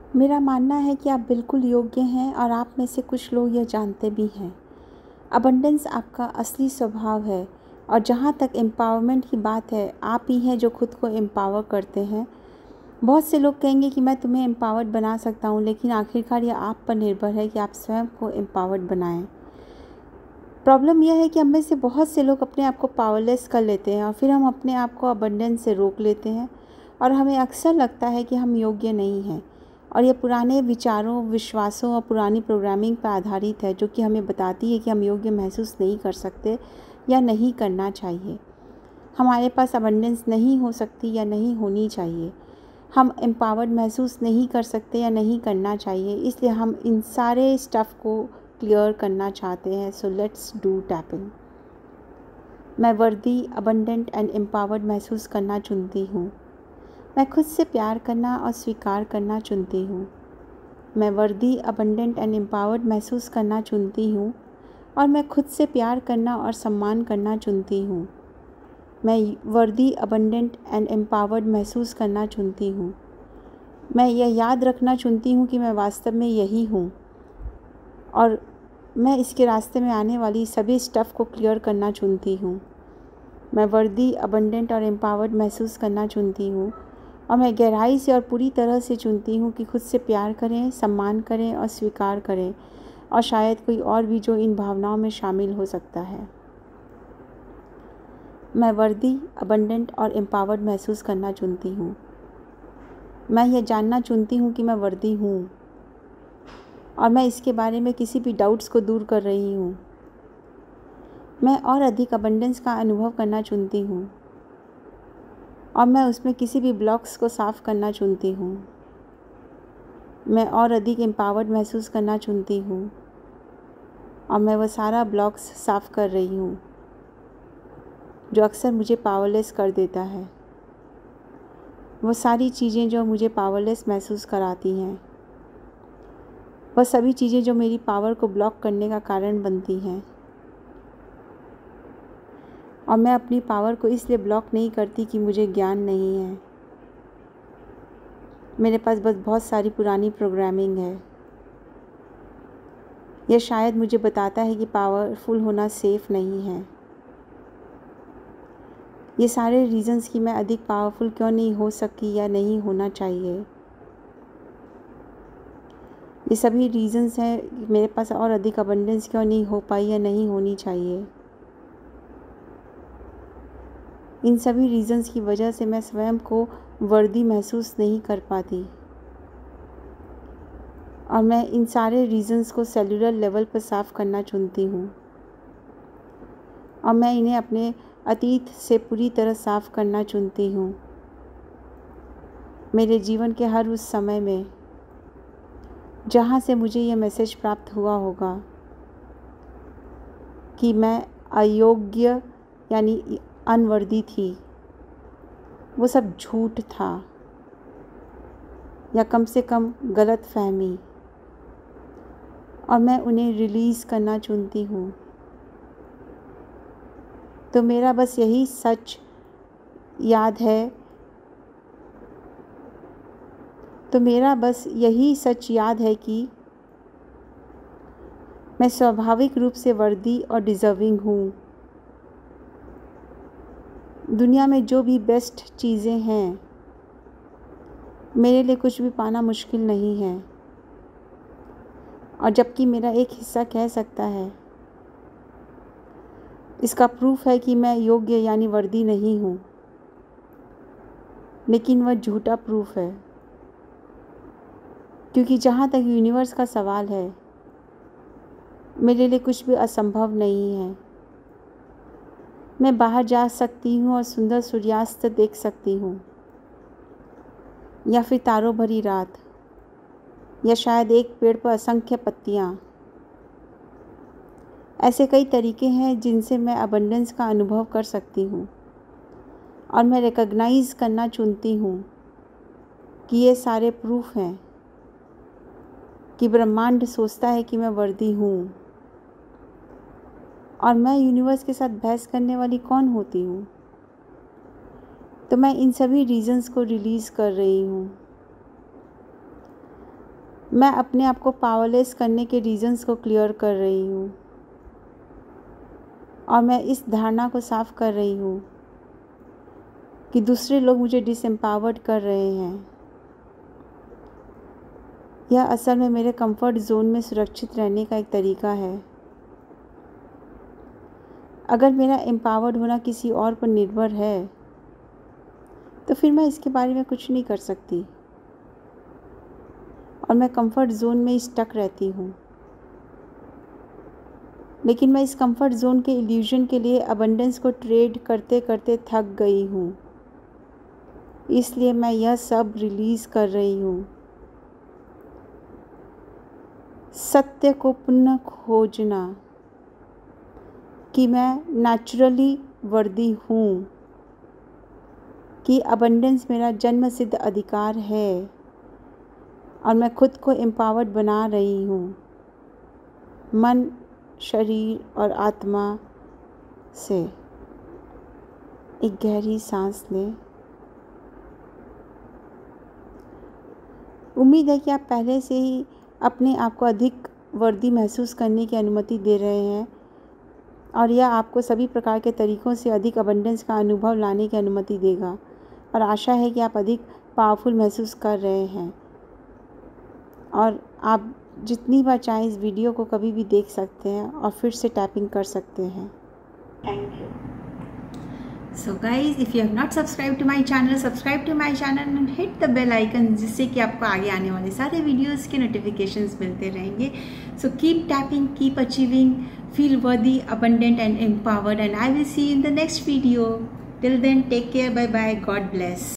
मेरा मानना है कि आप बिल्कुल योग्य हैं और आप में से कुछ लोग यह जानते भी हैं। अबंडेंस आपका असली स्वभाव है और जहाँ तक एम्पावरमेंट की बात है, आप ही हैं जो खुद को एम्पावर करते हैं। बहुत से लोग कहेंगे कि मैं तुम्हें एम्पावर्ड बना सकता हूँ, लेकिन आखिरकार यह आप पर निर्भर है कि आप स्वयं को एम्पावर्ड बनाएं। प्रॉब्लम यह है कि हम में से बहुत से लोग अपने आप को पावरलेस कर लेते हैं और फिर हम अपने आप को अबंडेंस से रोक लेते हैं और हमें अक्सर लगता है कि हम योग्य नहीं हैं। और यह पुराने विचारों, विश्वासों और पुरानी प्रोग्रामिंग पर आधारित है, जो कि हमें बताती है कि हम योग्य महसूस नहीं कर सकते या नहीं करना चाहिए। हमारे पास अबंडेंस नहीं हो सकती या नहीं होनी चाहिए। हम एम्पावर्ड महसूस नहीं कर सकते या नहीं करना चाहिए, इसलिए हम इन सारे स्टफ़ को क्लियर करना चाहते हैं। So let's do tapping. मैं वर्दी, अबंडेंट एंड एम्पावर्ड महसूस करना चुनती हूँ। मैं खुद से प्यार करना और स्वीकार करना चुनती हूँ। मैं वर्दी, अबंडेंट एंड एम्पावर्ड महसूस करना चुनती हूँ और मैं खुद से प्यार करना और सम्मान करना चुनती हूँ। मैं वर्दी, अबंडेंट एंड एम्पावर्ड महसूस करना चुनती हूँ। मैं यह याद रखना चुनती हूँ कि मैं वास्तव में यही हूँ और मैं इसके रास्ते में आने वाली सभी स्टफ़ को क्लियर करना चुनती हूँ। मैं वर्दी, अबंडेंट और एम्पावर्ड महसूस करना चुनती हूँ और मैं गहराई से और पूरी तरह से चुनती हूँ कि खुद से प्यार करें, सम्मान करें और स्वीकार करें, और शायद कोई और भी जो इन भावनाओं में शामिल हो सकता है। मैं वर्दी, अबंडेंट और एम्पावर्ड महसूस करना चुनती हूँ। मैं यह जानना चुनती हूँ कि मैं वर्दी हूँ और मैं इसके बारे में किसी भी डाउट्स को दूर कर रही हूँ। मैं और अधिक अबंडेंस का अनुभव करना चुनती हूँ और मैं उसमें किसी भी ब्लॉक्स को साफ़ करना चुनती हूँ। मैं और अधिक एम्पावर्ड महसूस करना चुनती हूँ और मैं वह सारा ब्लॉक्स साफ़ कर रही हूँ जो अक्सर मुझे पावरलेस कर देता है। वो सारी चीज़ें जो मुझे पावरलेस महसूस कराती हैं, वह सभी चीज़ें जो मेरी पावर को ब्लॉक करने का कारण बनती हैं, और मैं अपनी पावर को इसलिए ब्लॉक नहीं करती कि मुझे ज्ञान नहीं है। मेरे पास बस बहुत सारी पुरानी प्रोग्रामिंग है। यह शायद मुझे बताता है कि पावरफुल होना सेफ़ नहीं है। ये सारे रीज़न्स कि मैं अधिक पावरफुल क्यों नहीं हो सकी या नहीं होना चाहिए, ये सभी रीज़न्स हैं कि मेरे पास और अधिक अबंडेंस क्यों नहीं हो पाई या नहीं होनी चाहिए। इन सभी रीज़न्स की वजह से मैं स्वयं को वर्दी महसूस नहीं कर पाती और मैं इन सारे रीज़न्स को सेलुलर लेवल पर साफ़ करना चुनती हूँ और मैं इन्हें अपने अतीत से पूरी तरह साफ़ करना चुनती हूँ। मेरे जीवन के हर उस समय में जहाँ से मुझे यह मैसेज प्राप्त हुआ होगा कि मैं अयोग्य यानी अनवर्दी थी, वो सब झूठ था या कम से कम गलतफ़हमी, और मैं उन्हें रिलीज़ करना चुनती हूँ। तो मेरा बस यही सच याद है कि मैं स्वाभाविक रूप से वर्दी और डिज़र्विंग हूँ। दुनिया में जो भी बेस्ट चीज़ें हैं, मेरे लिए कुछ भी पाना मुश्किल नहीं है, और जबकि मेरा एक हिस्सा कह सकता है इसका प्रूफ है कि मैं योग्य यानी वर्दी नहीं हूँ, लेकिन वह झूठा प्रूफ है, क्योंकि जहाँ तक यूनिवर्स का सवाल है, मेरे लिए कुछ भी असंभव नहीं है। मैं बाहर जा सकती हूँ और सुंदर सूर्यास्त देख सकती हूँ, या फिर तारों भरी रात, या शायद एक पेड़ पर असंख्य पत्तियाँ। ऐसे कई तरीके हैं जिनसे मैं अबंडेंस का अनुभव कर सकती हूँ, और मैं रिकॉग्नाइज़ करना चुनती हूँ कि ये सारे प्रूफ हैं कि ब्रह्मांड सोचता है कि मैं वर्दी हूँ, और मैं यूनिवर्स के साथ बहस करने वाली कौन होती हूँ। तो मैं इन सभी रीज़न्स को रिलीज़ कर रही हूँ। मैं अपने आप को पावरलेस करने के रीजंस को क्लियर कर रही हूँ और मैं इस धारणा को साफ कर रही हूँ कि दूसरे लोग मुझे डिसएम्पावर्ड कर रहे हैं। यह असल में मेरे कंफर्ट जोन में सुरक्षित रहने का एक तरीका है। अगर मेरा एम्पावर्ड होना किसी और पर निर्भर है तो फिर मैं इसके बारे में कुछ नहीं कर सकती और मैं कंफर्ट जोन में स्टक रहती हूँ। लेकिन मैं इस कंफर्ट जोन के इल्यूजन के लिए अबंडेंस को ट्रेड करते करते थक गई हूँ। इसलिए मैं यह सब रिलीज़ कर रही हूँ। सत्य को पुनः खोजना कि मैं नेचुरली वर्दी हूँ, कि अबंडेंस मेरा जन्मसिद्ध अधिकार है और मैं खुद को एम्पावर्ड बना रही हूँ। मन, शरीर और आत्मा से एक गहरी सांस लें। उम्मीद है कि आप पहले से ही अपने आप को अधिक वर्दी महसूस करने की अनुमति दे रहे हैं और यह आपको सभी प्रकार के तरीक़ों से अधिक अबंडेंस का अनुभव लाने की अनुमति देगा। और आशा है कि आप अधिक पावरफुल महसूस कर रहे हैं और आप जितनी बार चाहें इस वीडियो को कभी भी देख सकते हैं और फिर से टैपिंग कर सकते हैं। Thank you. So guys, if you have not subscribed to my channel, subscribe to my channel and hit the bell icon, जिससे कि आपको आगे आने वाले सारे वीडियोस के नोटिफिकेशंस मिलते रहेंगे। So keep tapping, keep achieving, feel worthy, abundant and empowered, and I will see you in the next video. Till then, take care, bye bye, God bless.